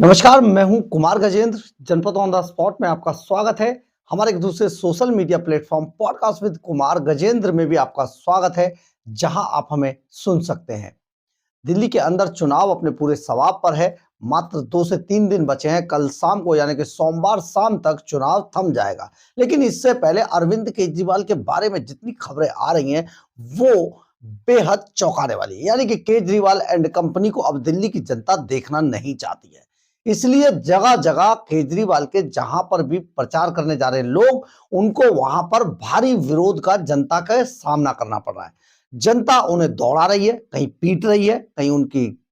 नमस्कार, मैं हूं कुमार गजेंद्र। जनपद ऑन द स्पॉट में आपका स्वागत है। हमारे एक दूसरे social media platform podcast with Kumar Gajendra में भी आपका स्वागत है, जहां आप हमें सुन सकते हैं। दिल्ली के अंदर चुनाव अपने पूरे सवाब पर है। मात्र 2 से 3 दिन बचे हैं। कल शाम को यानी कि सोमवार शाम तक चुनाव थम जाएगा। लेकिन इससे पहले अरविंद केजरीवाल के बारे में जितनी खबरें आ रही हैं, वो बेहद चौंकाने वाली है। यानी कि केजरीवाल एंड कंपनी को अब दिल्ली की जनता देखना नहीं चाहती है। इसलिए जगह-जगह केजरीवाल के जहां पर भी प्रचार करने जा रहे लोग, उनको वहां पर भारी विरोध का जनता का सामना करना पड़ रहा है। जनता उन्हें दौड़ा रही है, कहीं पीट रही है, कहीं उनकी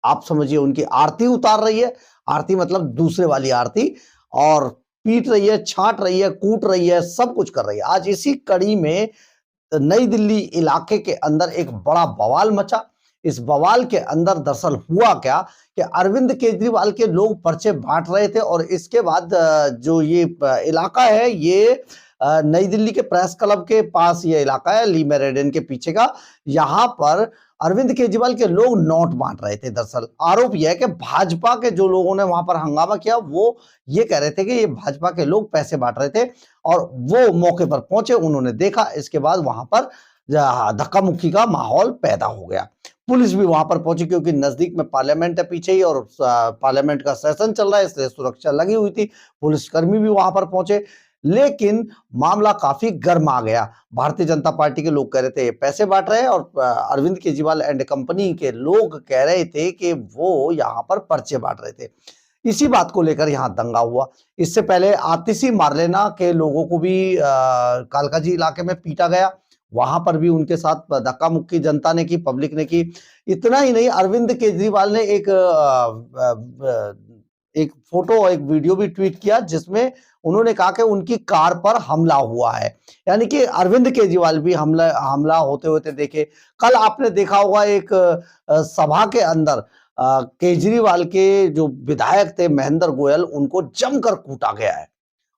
आप समझिए उनकी आरती उतार रही है। आरती मतलब दूसरे वाली आरती, और पीट रही है, छांट रही है, कूट रही है, सब कुछ कर रही है। आज इसी कड़ी में नई दिल्ली इलाके के अंदर एक बड़ा बवाल मचा। इस बवाल के अंदर दरअसल हुआ क्या कि अरविंद केजरीवाल के लोग पर्चे बांट रहे थे, और इसके बाद जो ये इलाका है, ये नई दिल्ली के प्रेस क्लब के पास ये इलाका है, ली मेरिडियन के पीछे का। यहाँ पर अरविंद केजरीवाल के लोग नोट बांट रहे थे। दरअसल आरोप यह है कि भाजपा के जो लोगों ने वहां पर हंगामा किया, वो ये कह रहे थे कि ये भाजपा के लोग पैसे बांट रहे थे, और वो मौके पर पहुंचे, उन्होंने देखा। इसके बाद वहां पर धक्का मुक्की का माहौल पैदा हो गया। पुलिस भी वहां पर पहुंची, क्योंकि नजदीक में पार्लियामेंट है पीछे ही, और पार्लियामेंट का सेशन चल रहा है, इसलिए सुरक्षा लगी हुई थी। पुलिसकर्मी भी वहां पर पहुंचे, लेकिन मामला काफी गर्म आ गया। भारतीय जनता पार्टी के लोग कह रहे थे ये पैसे बांट रहे हैं, और अरविंद केजरीवाल एंड कंपनी के लोग कह रहे थे कि वो यहाँ पर पर्चे बांट रहे थे। इसी बात को लेकर यहाँ दंगा हुआ। इससे पहले आतिशी मारलेना के लोगों को भी कालकाजी इलाके में पीटा गया। वहां पर भी उनके साथ धक्का मुक्की जनता ने की, पब्लिक ने की। इतना ही नहीं, अरविंद केजरीवाल ने एक फोटो, एक वीडियो भी ट्वीट किया, जिसमें उन्होंने कहा कि उनकी कार पर हमला हुआ है। यानी कि अरविंद केजरीवाल भी हमला होते होते देखे। कल आपने देखा होगा एक सभा के अंदर केजरीवाल के जो विधायक थे महेंद्र गोयल, उनको जमकर कूटा गया है।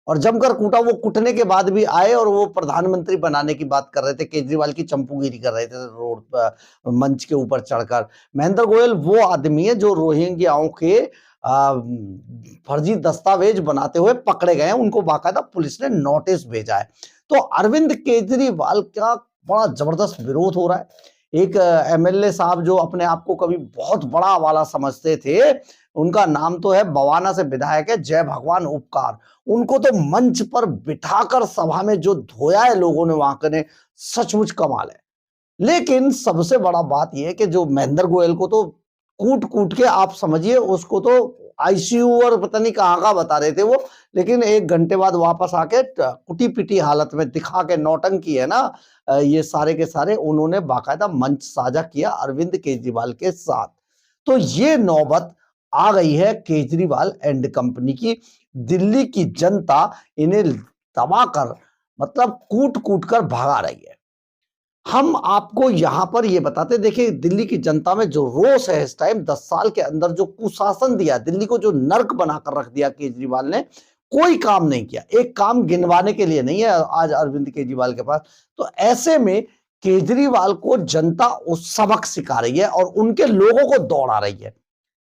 और जमकर कूटा, वो कूटने के बाद भी आए और वो प्रधानमंत्री बनाने की बात कर रहे थे। केजरीवाल की चंपूगिरी कर रहे थे रोड पर, मंच के ऊपर चढ़कर। महेंद्र गोयल वो आदमी है जो रोहिंग्याओं के फर्जी दस्तावेज बनाते हुए पकड़े गए हैं। उनको बाकायदा पुलिस ने नोटिस भेजा है। तो अरविंद केजरीवाल का बड़ा जबरदस्त विरोध हो रहा है। एक एमएलए साहब जो अपने आप को कभी बहुत बड़ा वाला समझते थे, उनका नाम तो है, बवाना से विधायक है, जय भगवान उपकार। उनको तो मंच पर बिठाकर सभा में जो धोया है लोगों ने वहां के ने, सचमुच कमाल है। लेकिन सबसे बड़ा बात यह है कि जो महेंद्र गोयल को तो कूट कूट के आप समझिए, उसको तो आईसीयू और पता नहीं कहां का बता रहे थे वो। लेकिन 1 घंटे बाद वापस आके कुटी पिटी हालत में दिखा के नौटंकी है ना, ये सारे के सारे उन्होंने बाकायदा मंच साझा किया अरविंद केजरीवाल के साथ। तो ये नौबत आ गई है केजरीवाल एंड कंपनी की। दिल्ली की जनता इन्हें दबाकर, मतलब कूट कूट कर भगा रही है। हम आपको यहां पर ये बताते, देखिए दिल्ली की जनता में जो रोष है इस टाइम, 10 साल के अंदर जो कुशासन दिया, दिल्ली को जो नर्क बनाकर रख दिया केजरीवाल ने, कोई काम नहीं किया। एक काम गिनवाने के लिए नहीं है आज अरविंद केजरीवाल के पास। तो ऐसे में केजरीवाल को जनता उस सबक सिखा रही है, और उनके लोगों को दौड़ा रही है।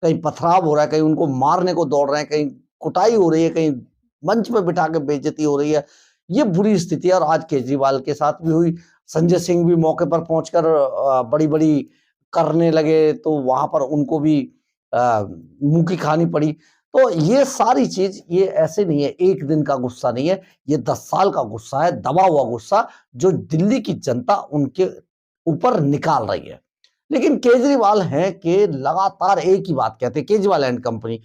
कहीं पथराव हो रहा है, कहीं उनको मारने को दौड़ रहे हैं, कहीं कुटाई हो रही है, कहीं मंच में बिठा के बेइज्जती हो रही है। ये बुरी स्थिति है, और आज केजरीवाल के साथ भी हुई। संजय सिंह भी मौके पर पहुंचकर बड़ी-बड़ी करने लगे, तो वहां पर उनको भी मुंह की खानी पड़ी। तो ये सारी चीज, ये ऐसे नहीं है, एक दिन का गुस्सा नहीं है, ये 10 साल का गुस्सा है, दबा हुआ गुस्सा, जो दिल्ली की जनता उनके ऊपर निकाल रही है। लेकिन केजरीवाल हैं कि लगातार एक ही बात कहते हैं, केजरीवाल एंड कंपनी,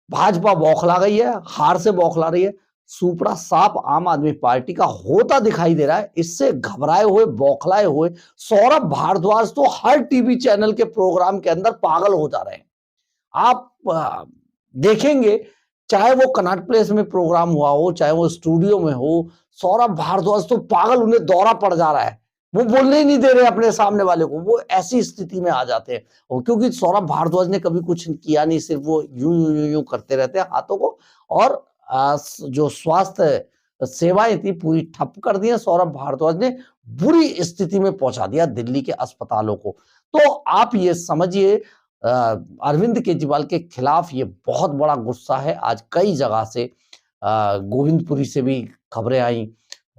भाजपा बौखला गई है, हार से बौखला रही है। सुपड़ा साफ आम आदमी पार्टी का होता दिखाई दे रहा है। इससे घबराए हुए, बौखलाए हुए सौरभ भारद्वाज तो हर टीवी चैनल के प्रोग्राम के अंदर पागल हो जा रहे हैं। आप देखेंगे, चाहे वो कनॉट प्लेस में प्रोग्राम हुआ हो, चाहे वो स्टूडियो में हो, सौरभ भारद्वाज तो पागल, उन्हें दौरा पड़ जा रहा है। वो बोलने ही नहीं दे रहे अपने सामने वाले को, वो ऐसी स्थिति में आ जाते हैं। और क्योंकि सौरभ भारद्वाज ने कभी कुछ किया नहीं, सिर्फ वो यूं यूं यूं यूं करते रहते हैं हाथों को, और जो स्वास्थ्य सेवाएं थी पूरी ठप कर दी है। सौरभ भारद्वाज ने बुरी स्थिति में पहुंचा दिया दिल्ली के अस्पतालों को। तो आप ये समझिए, अरविंद केजरीवाल के खिलाफ ये बहुत बड़ा गुस्सा है। आज कई जगह से गोविंदपुरी से भी खबरें आई,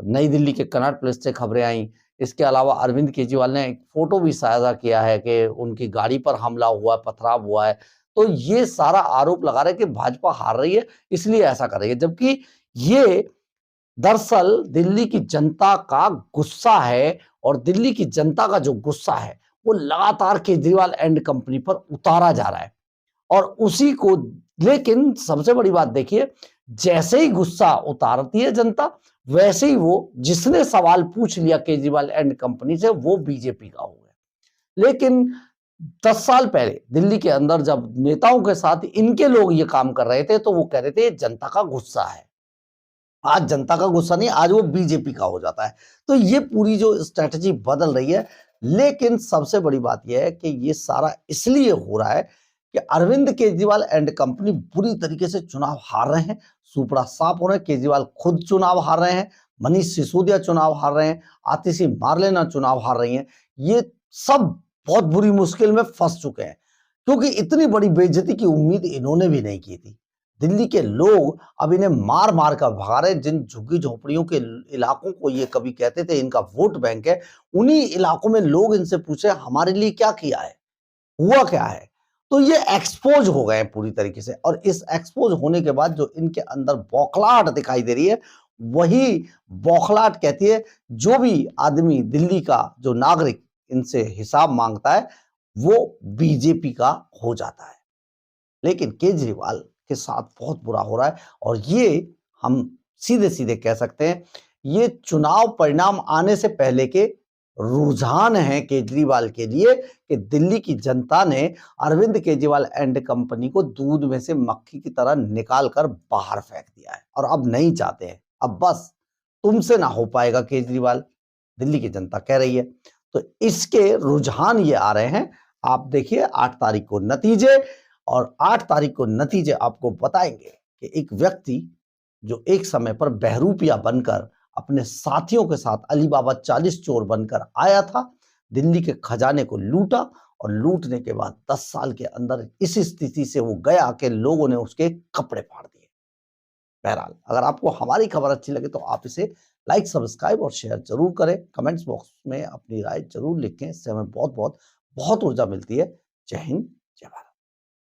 नई दिल्ली के कनॉट प्लेस से खबरें आई। इसके अलावा अरविंद केजरीवाल ने एक फोटो भी साझा किया है कि उनकी गाड़ी पर हमला हुआ है, पथराव हुआ है। तो ये सारा आरोप लगा रहे हैं कि भाजपा हार रही है इसलिए ऐसा कर रही है, जबकि ये दरअसल दिल्ली की जनता का गुस्सा है और दिल्ली की जनता का जो गुस्सा है वो लगातार केजरीवाल एंड कंपनी पर उतारा जा रहा है और उसी को, लेकिन सबसे बड़ी बात देखिए, जैसे ही गुस्सा उतारती है जनता वैसे ही वो जिसने सवाल पूछ लिया केजरीवाल एंड कंपनी से वो बीजेपी का हो गया। लेकिन 10 साल पहले दिल्ली के अंदर जब नेताओं के साथ इनके लोग ये काम कर रहे थे तो वो कह रहे थे जनता का गुस्सा है। आज जनता का गुस्सा नहीं, आज वो बीजेपी का हो जाता है। तो ये पूरी जो स्ट्रेटजी बदल रही है। लेकिन सबसे बड़ी बात यह है कि ये सारा इसलिए हो रहा है कि अरविंद केजरीवाल एंड कंपनी बुरी तरीके से चुनाव हार रहे हैं। सुपड़ा साफ हो रहे हैं, केजरीवाल खुद चुनाव हार रहे हैं, मनीष सिसोदिया चुनाव हार रहे हैं, आतिशी मार्लेना चुनाव हार रही हैं। ये सब बहुत बुरी मुश्किल में फंस चुके हैं क्योंकि इतनी बड़ी बेइज्जती की उम्मीद इन्होंने भी नहीं की थी। दिल्ली के लोग अब इन्हें मार मार कर भगा रहे हैं। जिन झुग्गी झोपड़ियों के इलाकों को ये कभी कहते थे इनका वोट बैंक है, उन्हीं इलाकों में लोग इनसे पूछे हमारे लिए क्या किया है, हुआ क्या है। तो ये एक्सपोज हो गए हैं पूरी तरीके से और इस एक्सपोज होने के बाद जो इनके अंदर बौखलाहट दिखाई दे रही है वही बौखलाहट कहती है जो भी आदमी दिल्ली का जो नागरिक इनसे हिसाब मांगता है वो बीजेपी का हो जाता है। लेकिन केजरीवाल के साथ बहुत बुरा हो रहा है और ये हम सीधे सीधे कह सकते हैं ये चुनाव परिणाम आने से पहले के रुझान है केजरीवाल के लिए कि दिल्ली की जनता ने अरविंद केजरीवाल एंड कंपनी को दूध में से मक्खी की तरह निकाल कर बाहर फेंक दिया है और अब नहीं चाहते हैं। अब बस तुमसे ना हो पाएगा केजरीवाल, दिल्ली की जनता कह रही है। तो इसके रुझान ये आ रहे हैं। आप देखिए 8 तारीख को नतीजे और 8 तारीख को नतीजे आपको बताएंगे कि एक व्यक्ति जो एक समय पर बहरूपिया बनकर अपने साथियों के साथ अली बाबा 40 चोर बनकर आया था, दिल्ली के खजाने को लूटा और लूटने के बाद 10 साल के अंदर इस स्थिति से वो गया कि लोगों ने उसके कपड़े फाड़ दिए। बहरहाल अगर आपको हमारी खबर अच्छी लगे तो आप इसे लाइक, सब्सक्राइब और शेयर जरूर करें। कमेंट्स बॉक्स में अपनी राय जरूर लिखें, इससे हमें बहुत बहुत बहुत ऊर्जा मिलती है। जय हिंद, जय भारत।